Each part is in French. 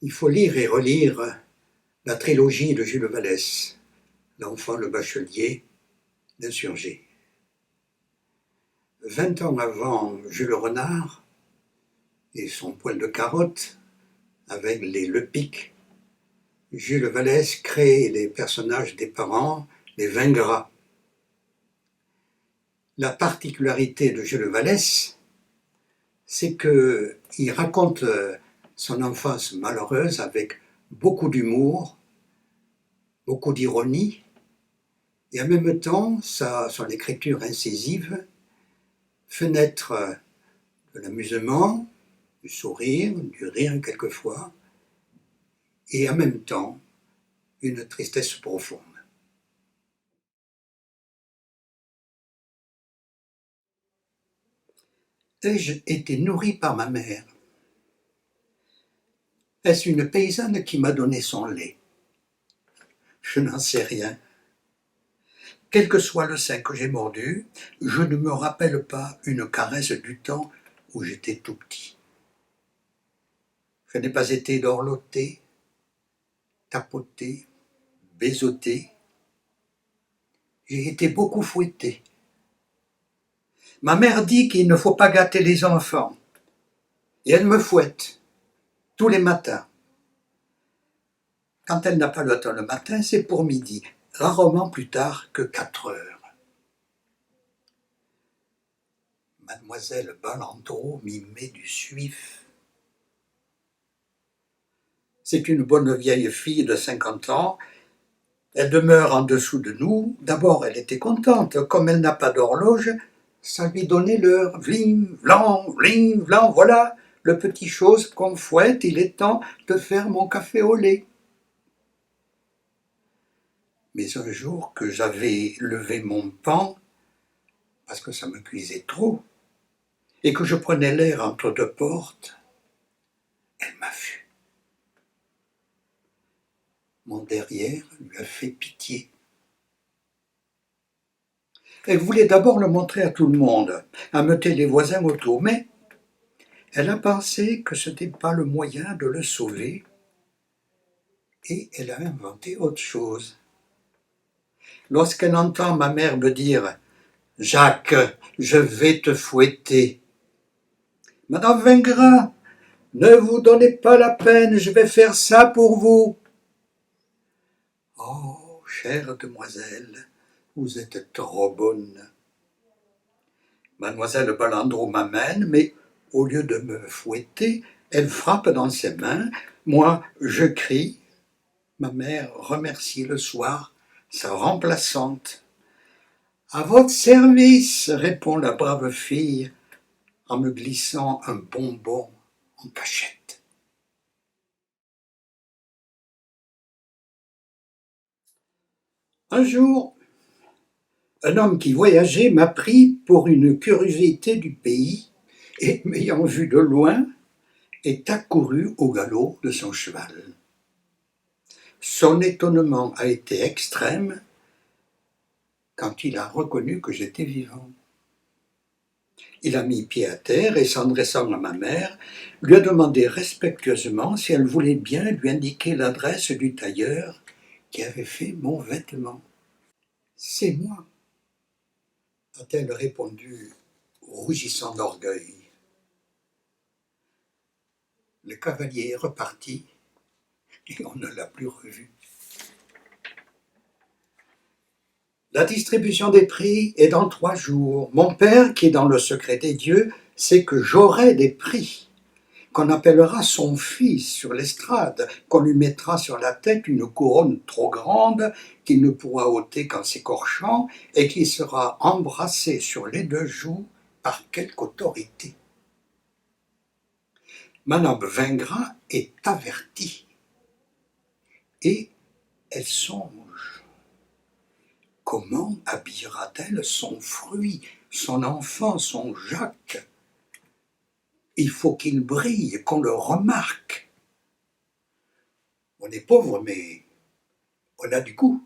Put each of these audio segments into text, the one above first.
Il faut lire et relire la trilogie de Jules Vallès, L'enfant, le bachelier, l'insurgé. 20 ans avant Jules Renard et son poil de carotte, avec les Lepic, Jules Vallès crée les personnages des parents, les Vingrat. La particularité de Jules Vallès, c'est qu'il raconte son enfance malheureuse avec beaucoup d'humour, beaucoup d'ironie, et en même temps, son écriture incisive fait naître de l'amusement, du sourire, du rire quelquefois, et en même temps une tristesse profonde. Ai-je été nourri par ma mère? Est-ce une paysanne qui m'a donné son lait? Je n'en sais rien. Quel que soit le sein que j'ai mordu, je ne me rappelle pas une caresse du temps où j'étais tout petit. Je n'ai pas été dorloté, tapoté, baisoté. J'ai été beaucoup fouetté. Ma mère dit qu'il ne faut pas gâter les enfants. Et elle me fouette, tous les matins. Quand elle n'a pas le temps le matin, c'est pour midi, rarement plus tard que 4 heures. Mademoiselle Ballandreau m'y met du suif. C'est une bonne vieille fille de 50 ans. Elle demeure en dessous de nous. D'abord, elle était contente. Comme elle n'a pas d'horloge, ça lui donnait l'heure. Vling, vlan, vling, vlan. Voilà le petit chose qu'on fouette. Il est temps de faire mon café au lait. Mais un jour que j'avais levé mon pan, parce que ça me cuisait trop, et que je prenais l'air entre deux portes, elle m'a vu. Mon derrière lui a fait pitié. Elle voulait d'abord le montrer à tout le monde, ameuter les voisins autour, mais elle a pensé que ce n'était pas le moyen de le sauver, et elle a inventé autre chose. Lorsqu'elle entend ma mère me dire « Jacques, je vais te fouetter », « Madame Vingrat, ne vous donnez pas la peine, je vais faire ça pour vous. » Oh, chère demoiselle, vous êtes trop bonne. Mademoiselle Ballandreau m'amène, mais au lieu de me fouetter, elle frappe dans ses mains. Moi, je crie. Ma mère remercie le soir sa remplaçante. « À votre service, répond la brave fille en me glissant un bonbon en cachette. Un jour, un homme qui voyageait m'a pris pour une curiosité du pays et, m'ayant vu de loin, est accouru au galop de son cheval. Son étonnement a été extrême quand il a reconnu que j'étais vivant. Il a mis pied à terre et, s'adressant à ma mère, lui a demandé respectueusement si elle voulait bien lui indiquer l'adresse du tailleur qui avait fait mon vêtement. « C'est moi », a-t-elle répondu, rougissant d'orgueil. Le cavalier est reparti et on ne l'a plus revu. La distribution des prix est dans 3 jours. Mon père, qui est dans le secret des dieux, sait que j'aurai des prix, qu'on appellera son fils sur l'estrade, qu'on lui mettra sur la tête une couronne trop grande qu'il ne pourra ôter qu'en s'écorchant et qui sera embrassé sur les 2 joues par quelque autorité. Madame Vingrat est avertie et elle songe. Comment habillera-t-elle son fruit, son enfant, son Jacques? Il faut qu'il brille, qu'on le remarque. On est pauvre, mais on a du goût.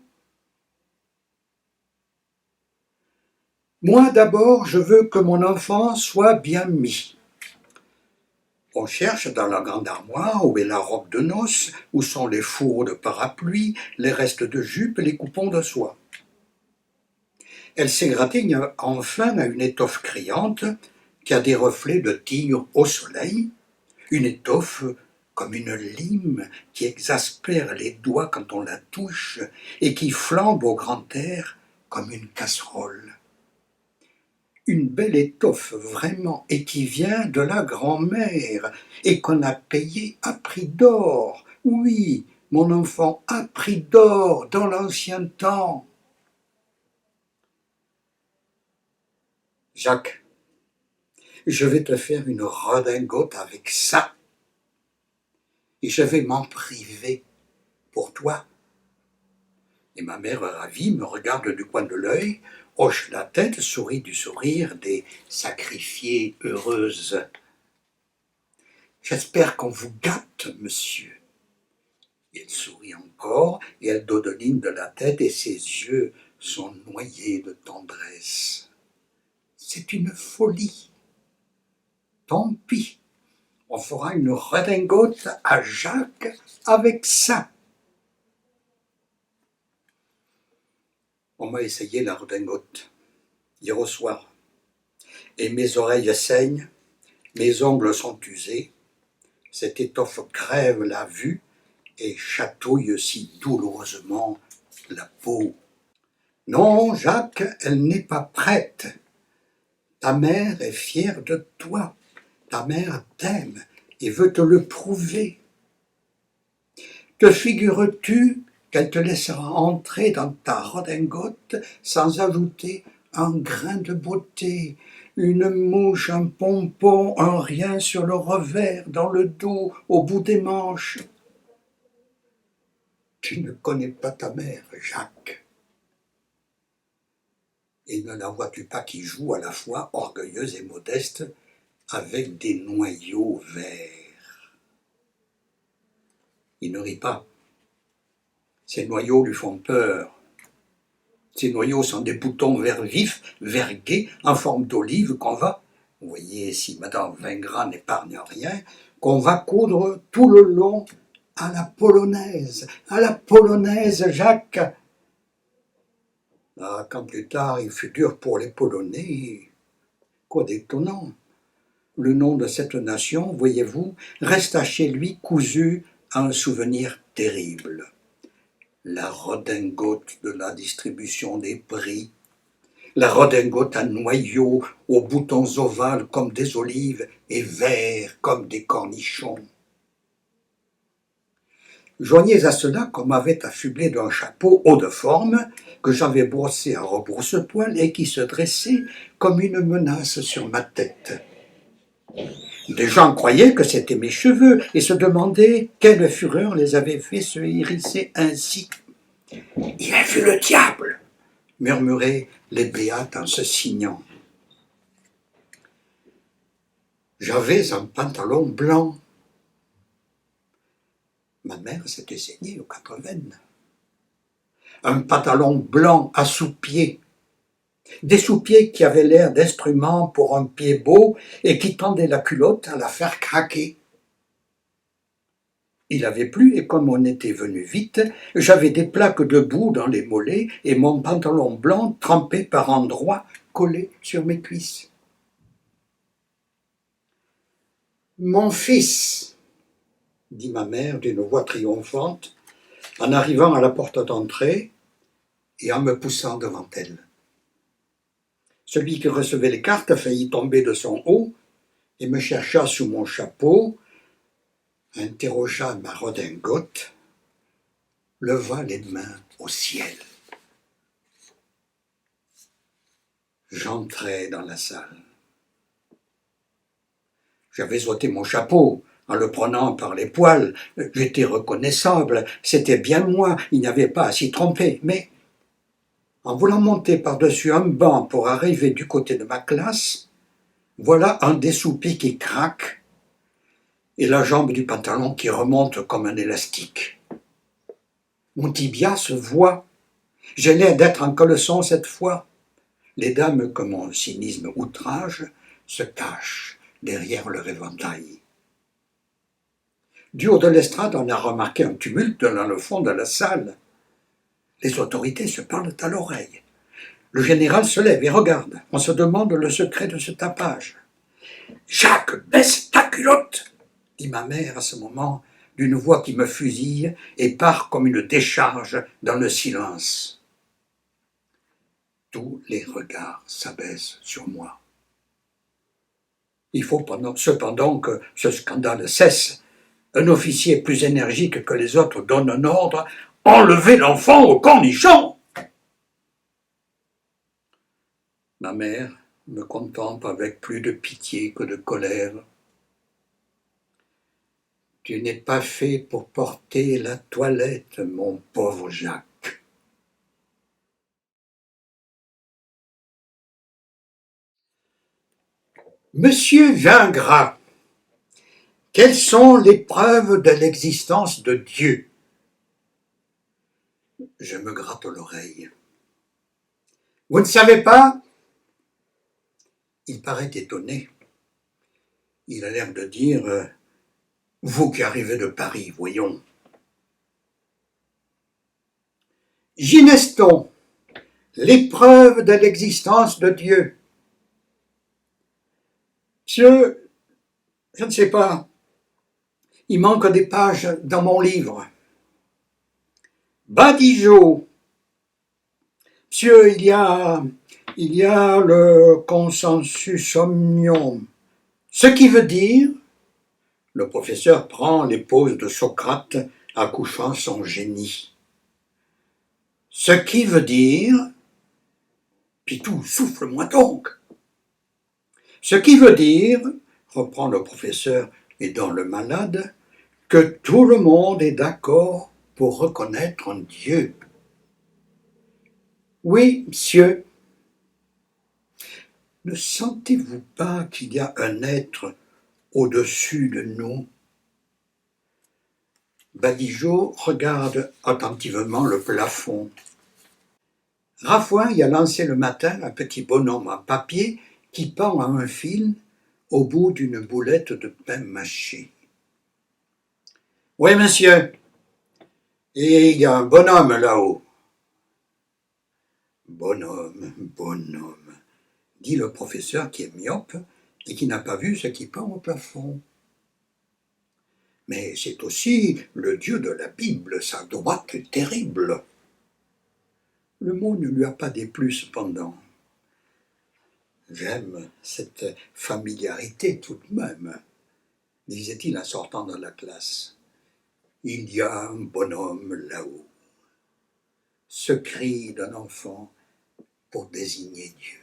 Moi, d'abord, je veux que mon enfant soit bien mis. On cherche dans la grande armoire où est la robe de noces, où sont les fourreaux de parapluie, les restes de jupe et les coupons de soie. Elle s'égratigne enfin à une étoffe criante qui a des reflets de tigre au soleil, une étoffe comme une lime qui exaspère les doigts quand on la touche et qui flambe au grand air comme une casserole. Une belle étoffe vraiment et qui vient de la grand-mère et qu'on a payée à prix d'or. Oui, mon enfant, à prix d'or dans l'ancien temps. Jacques, je vais te faire une redingote avec ça et je vais m'en priver pour toi. Et ma mère, ravie, me regarde du coin de l'œil, hoche la tête, sourit du sourire des sacrifiées heureuses. J'espère qu'on vous gâte, monsieur. Et elle sourit encore, et elle dodeline de la tête, et ses yeux sont noyés de tendresse. C'est une folie. Tant pis, on fera une redingote à Jacques avec ça. On m'a essayé la redingote hier au soir, et mes oreilles saignent, mes ongles sont usés, cette étoffe crève la vue et chatouille si douloureusement la peau. Non, Jacques, elle n'est pas prête. Ta mère est fière de toi. Ta mère t'aime et veut te le prouver. Te figures-tu qu'elle te laissera entrer dans ta redingote sans ajouter un grain de beauté, une mouche, un pompon, un rien sur le revers, dans le dos, au bout des manches? Tu ne connais pas ta mère, Jacques. Et ne la vois-tu pas qui joue à la fois orgueilleuse et modeste avec des noyaux verts? Il ne rit pas. Ces noyaux lui font peur. Ces noyaux sont des boutons verts vifs, verts gais, en forme d'olive qu'on va, vous voyez si Madame Vingrat n'épargne rien, qu'on va coudre tout le long à la polonaise, Jacques. Ah, quand plus tard il fut dur pour les Polonais, quoi d'étonnant. Le nom de cette nation, voyez-vous, resta chez lui cousu à un souvenir terrible. La redingote de la distribution des prix, la redingote à noyaux, aux boutons ovales comme des olives et verts comme des cornichons. Joignez à cela qu'on m'avait affublé d'un chapeau haut de forme que j'avais brossé à rebrousse-poil et qui se dressait comme une menace sur ma tête. Des gens croyaient que c'était mes cheveux et se demandaient quelle fureur les avait fait se hérisser ainsi. « Il a vu le diable !» murmuraient les béates en se signant. J'avais un pantalon blanc. Ma mère s'était saignée aux 4 veines. Un pantalon blanc à sous-pieds. Des sous-pieds qui avaient l'air d'instruments pour un pied beau et qui tendaient la culotte à la faire craquer. Il avait plu et comme on était venu vite, j'avais des plaques de boue dans les mollets et mon pantalon blanc trempé par endroits collé sur mes cuisses. « Mon fils !» dit ma mère d'une voix triomphante, en arrivant à la porte d'entrée et en me poussant devant elle. Celui qui recevait les cartes faillit tomber de son haut et me chercha sous mon chapeau, interrogea ma redingote, leva les mains au ciel. J'entrai dans la salle. J'avais ôté mon chapeau en le prenant par les poils. J'étais reconnaissable, c'était bien moi, il n'y avait pas à s'y tromper. Mais en voulant monter par-dessus un banc pour arriver du côté de ma classe, voilà un des soupis qui craque et la jambe du pantalon qui remonte comme un élastique. Mon tibia se voit. J'ai l'air d'être en caleçon cette fois. Les dames que mon cynisme outrage se cachent derrière leur éventail. Du haut de l'estrade, on a remarqué un tumulte dans le fond de la salle. Les autorités se parlent à l'oreille. Le général se lève et regarde. On se demande le secret de ce tapage. « Jacques, baisse ta culotte !» dit ma mère à ce moment, d'une voix qui me fusille et part comme une décharge dans le silence. Tous les regards s'abaissent sur moi. Il faut cependant que ce scandale cesse. Un officier plus énergique que les autres donne un ordre « Enlevez l'enfant au cornichon !» Ma mère me contemple avec plus de pitié que de colère. « Tu n'es pas fait pour porter la toilette, mon pauvre Jacques. » Monsieur Gingras, quelles sont les preuves de l'existence de Dieu? Je me gratte l'oreille. Vous ne savez pas? Il paraît étonné. Il a l'air de dire « Vous qui arrivez de Paris, voyons. » Gineston, les preuves de l'existence de Dieu. Monsieur, je ne sais pas. Il manque des pages dans mon livre. Badigeot. Monsieur, il y a le consensus omnium. Ce qui veut dire, le professeur prend les poses de Socrate accouchant son génie. Ce qui veut dire, Pitou, souffle-moi donc. Ce qui veut dire, reprend le professeur aidant le malade, que tout le monde est d'accord pour reconnaître un Dieu. Oui, monsieur. Ne sentez-vous pas qu'il y a un être au-dessus de nous? Badigeot regarde attentivement le plafond. Raffouin y a lancé le matin un petit bonhomme en papier qui pend à un fil au bout d'une boulette de pain mâché. Oui, monsieur, et il y a un bonhomme là-haut. Bonhomme, dit le professeur qui est myope et qui n'a pas vu ce qui pend au plafond. Mais c'est aussi le Dieu de la Bible, sa droite est terrible. Le mot ne lui a pas déplu cependant. J'aime cette familiarité tout de même, disait-il en sortant de la classe. Il y a un bonhomme là-haut. Ce cri d'un enfant pour désigner Dieu.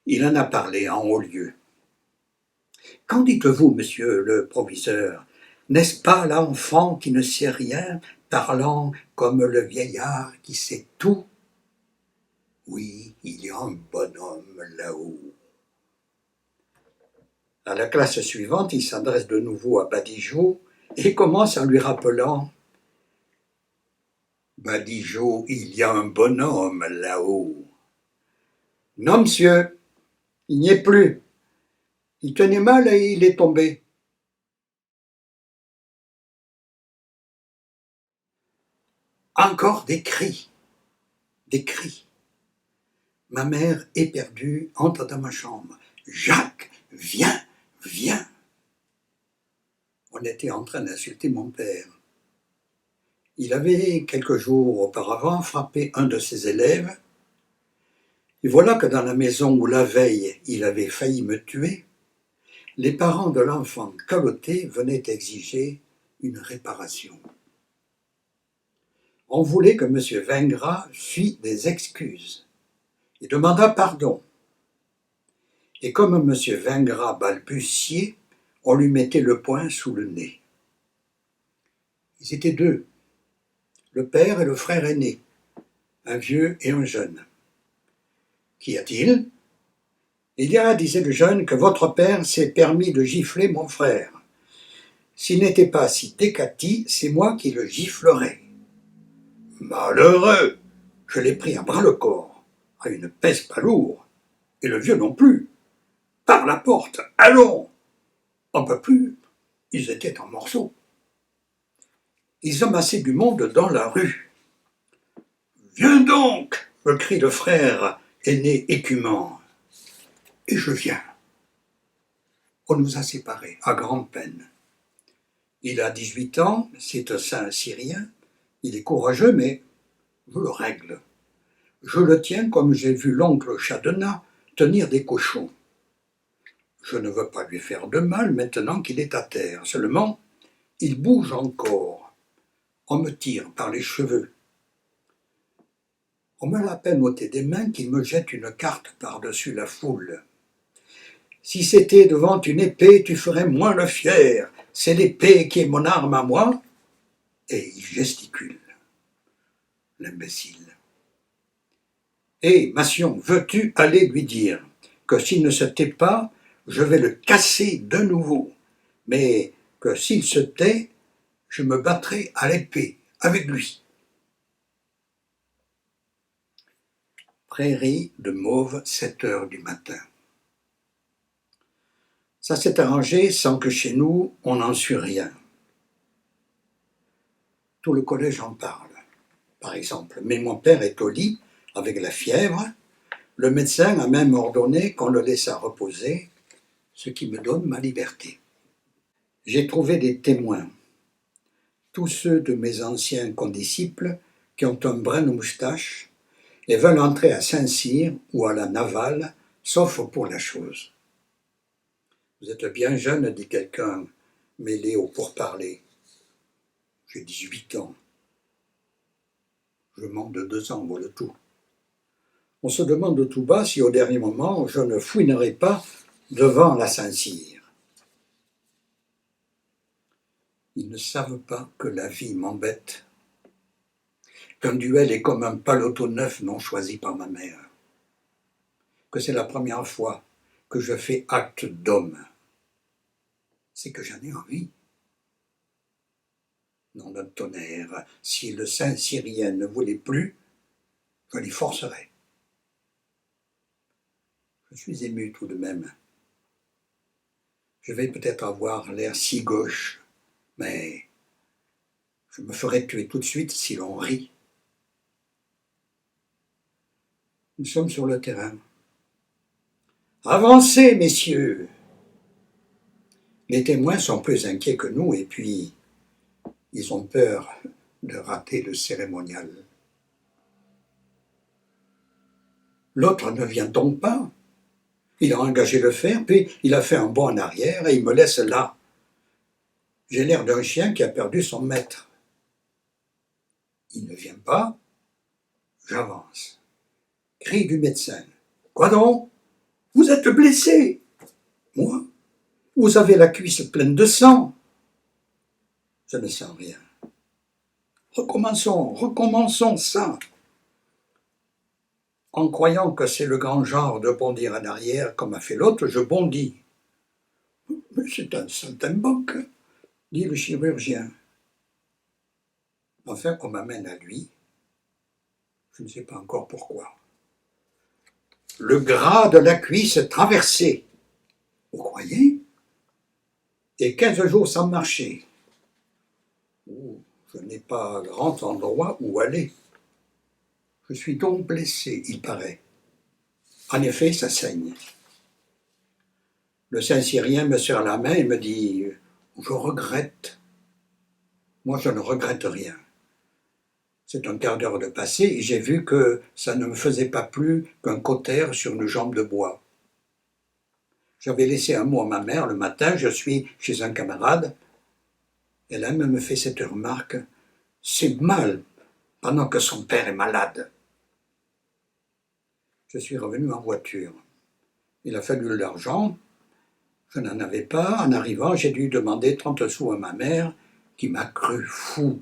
Il en a parlé en haut lieu. Qu'en dites-vous, monsieur le proviseur? N'est-ce pas l'enfant qui ne sait rien, parlant comme le vieillard qui sait tout? Oui, il y a un bonhomme là-haut. À la classe suivante, il s'adresse de nouveau à Badigeot et commence en lui rappelant « Badigeot, il y a un bonhomme là-haut. »« Non, monsieur, il n'y est plus. Il tenait mal et il est tombé. » Encore des cris. Ma mère, éperdue, entre dans ma chambre. « Jacques, viens !» On était en train d'insulter mon père. Il avait, quelques jours auparavant, frappé un de ses élèves. Et voilà que dans la maison où la veille il avait failli me tuer, les parents de l'enfant caloté venaient exiger une réparation. On voulait que M. Gingras fît des excuses et demanda pardon. Et comme M. Gingras balbutiait, on lui mettait le poing sous le nez. Ils étaient deux, le père et le frère aîné, un vieux et un jeune. Qu'y a-t-il? Il y a, disait le jeune, que votre père s'est permis de gifler mon frère. S'il n'était pas si décati, c'est moi qui le giflerais. Malheureux! Je l'ai pris à bras-le-corps, à une pèse pas lourd, et le vieux non plus. Par la porte, allons! On peut plus. ils étaient en morceaux. Ils amassaient du monde dans la rue. « Viens donc !» me crie le frère aîné écumant. Et je viens. On nous a séparés, à grande peine. Il a 18 ans, c'est un saint syrien, il est courageux, mais je le règle. Je le tiens comme j'ai vu l'oncle Chadena tenir des cochons. Je ne veux pas lui faire de mal maintenant qu'il est à terre. Seulement, il bouge encore. On me tire par les cheveux. On me l'a peine ôté des mains qu'il me jette une carte par-dessus la foule. Si c'était devant une épée, tu ferais moins le fier. C'est l'épée qui est mon arme à moi. Et il gesticule, l'imbécile. Hé, Massion, veux-tu aller lui dire que s'il ne se tait pas, je vais le casser de nouveau, mais que s'il se tait, je me battrai à l'épée avec lui. Prairie de Mauve, 7 heures du matin. Ça s'est arrangé sans que chez nous, on n'en sût rien. Tout le collège en parle, par exemple. Mais mon père est au lit, avec la fièvre. Le médecin a même ordonné qu'on le laissât reposer, ce qui me donne ma liberté. J'ai trouvé des témoins, tous ceux de mes anciens condisciples qui ont un brin de moustache et veulent entrer à Saint-Cyr ou à la Navale, sauf pour la chose. Vous êtes bien jeune, dit quelqu'un, mêlé au pourparler. J'ai 18 ans. Je manque de 2 ans, vaut le tout. On se demande tout bas si au dernier moment je ne fouinerai pas devant la Saint-Cyr. Ils ne savent pas que la vie m'embête, qu'un duel est comme un paletot neuf non choisi par ma mère, que c'est la première fois que je fais acte d'homme. C'est que j'en ai envie. Nom d'un tonnerre, si le saint syrien ne voulait plus, je l'y forcerais. Je suis ému tout de même. Je vais peut-être avoir l'air si gauche, mais je me ferai tuer tout de suite si l'on rit. Nous sommes sur le terrain. Avancez, messieurs! Les témoins sont plus inquiets que nous et puis ils ont peur de rater le cérémonial. L'autre ne vient donc pas. Il a engagé le fer, puis il a fait un bond en arrière et il me laisse là. J'ai l'air d'un chien qui a perdu son maître. Il ne vient pas, j'avance. Cri du médecin. Quoi donc? Vous êtes blessé. Moi? Vous avez la cuisse pleine de sang. Je ne sens rien. Recommençons ça. En croyant que c'est le grand genre de bondir en arrière comme a fait l'autre, je bondis. Mais c'est un saltimbanque, dit le chirurgien. Enfin, on m'amène à lui. Je ne sais pas encore pourquoi. Le gras de la cuisse traversé. Vous croyez? Et 15 jours sans marcher. Je n'ai pas grand endroit où aller. Je suis donc blessé, il paraît. En effet, ça saigne. Le Saint-Syrien me serre la main et me dit « Je regrette ». Moi, je ne regrette rien. C'est un quart d'heure de passé et j'ai vu que ça ne me faisait pas plus qu'un cautère sur une jambe de bois. J'avais laissé un mot à ma mère le matin, je suis chez un camarade. Elle a même fait cette remarque « C'est mal pendant que son père est malade ». Je suis revenu en voiture. Il a fallu de l'argent. Je n'en avais pas. En arrivant, j'ai dû demander 30 sous à ma mère, qui m'a cru fou.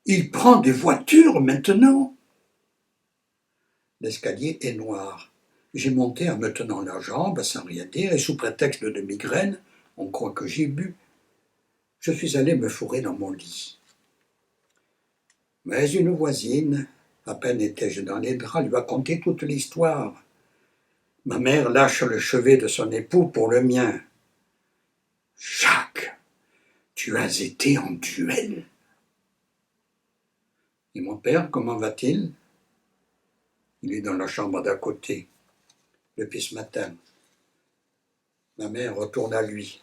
Il prend des voitures maintenant? L'escalier est noir. J'ai monté en me tenant la jambe, sans rien dire, et sous prétexte de migraine, on croit que j'ai bu. Je suis allé me fourrer dans mon lit. Mais une voisine, à peine étais-je dans les draps, lui a conté toute l'histoire. Ma mère lâche le chevet de son époux pour le mien. Jacques, Tu as été en duel. Et mon père, comment va-t-il? Il est dans la chambre d'à côté, depuis ce matin. Ma mère retourne à lui.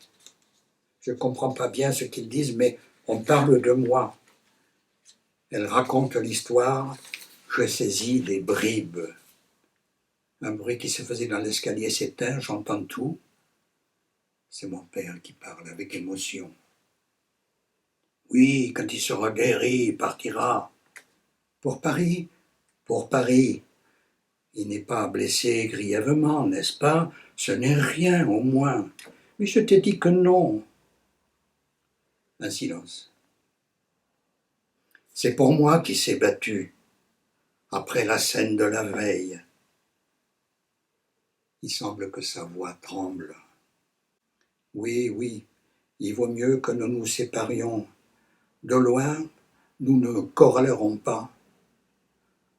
Je ne comprends pas bien ce qu'ils disent, mais on parle de moi. Elle raconte l'histoire, je saisis des bribes. Un bruit qui se faisait dans l'escalier s'éteint, j'entends tout. C'est mon père qui parle avec émotion. Oui, quand il sera guéri, il partira. Pour Paris? Pour Paris. Il n'est pas blessé grièvement, n'est-ce pas? Ce n'est rien, au moins. Mais je t'ai dit que non. Un silence. C'est pour moi qui s'est battu, après la scène de la veille. Il semble que sa voix tremble. Oui, oui, il vaut mieux que nous nous séparions. De loin, nous ne corrélerons pas.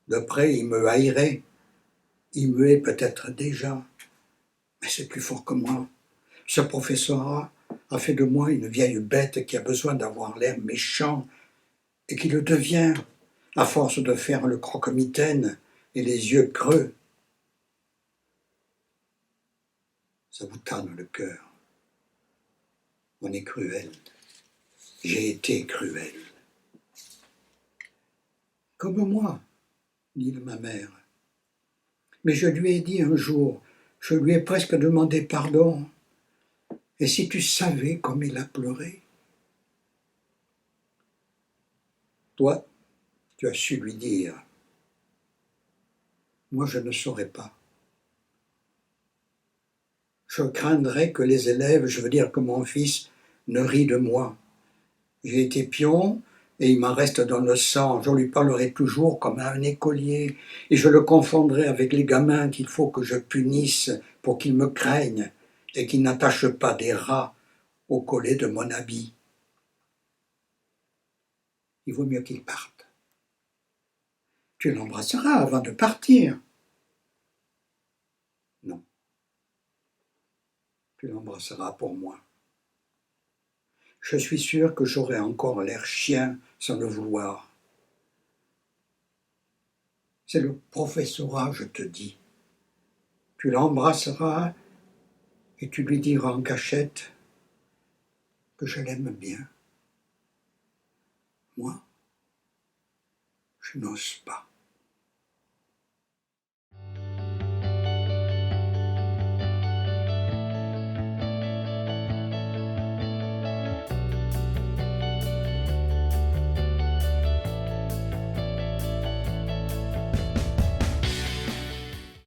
De près, il me haïrait. Il me hait peut-être déjà. Mais c'est plus fort que moi. Ce professorat a fait de moi une vieille bête qui a besoin d'avoir l'air méchant et qui le devient à force de faire le croque-mitaine et les yeux creux. Ça vous tanne le cœur. On est cruel. J'ai été cruel. Comme moi, dit ma mère. Mais je lui ai dit un jour, je lui ai presque demandé pardon. Et si tu savais comme il a pleuré? Toi, tu as su lui dire. Moi, je ne saurais pas. Je craindrais que les élèves, je veux dire que mon fils, ne rient de moi. J'ai été pion et il m'en reste dans le sang. Je lui parlerai toujours comme à un écolier et je le confondrai avec les gamins qu'il faut que je punisse pour qu'ils me craignent et qu'ils n'attachent pas des rats au collet de mon habit. Il vaut mieux qu'il parte. Tu l'embrasseras avant de partir. Non. Tu l'embrasseras pour moi. Je suis sûr que j'aurai encore l'air chien sans le vouloir. C'est le professorat, je te dis. Tu l'embrasseras et tu lui diras en cachette que je l'aime bien. Moi, je n'ose pas.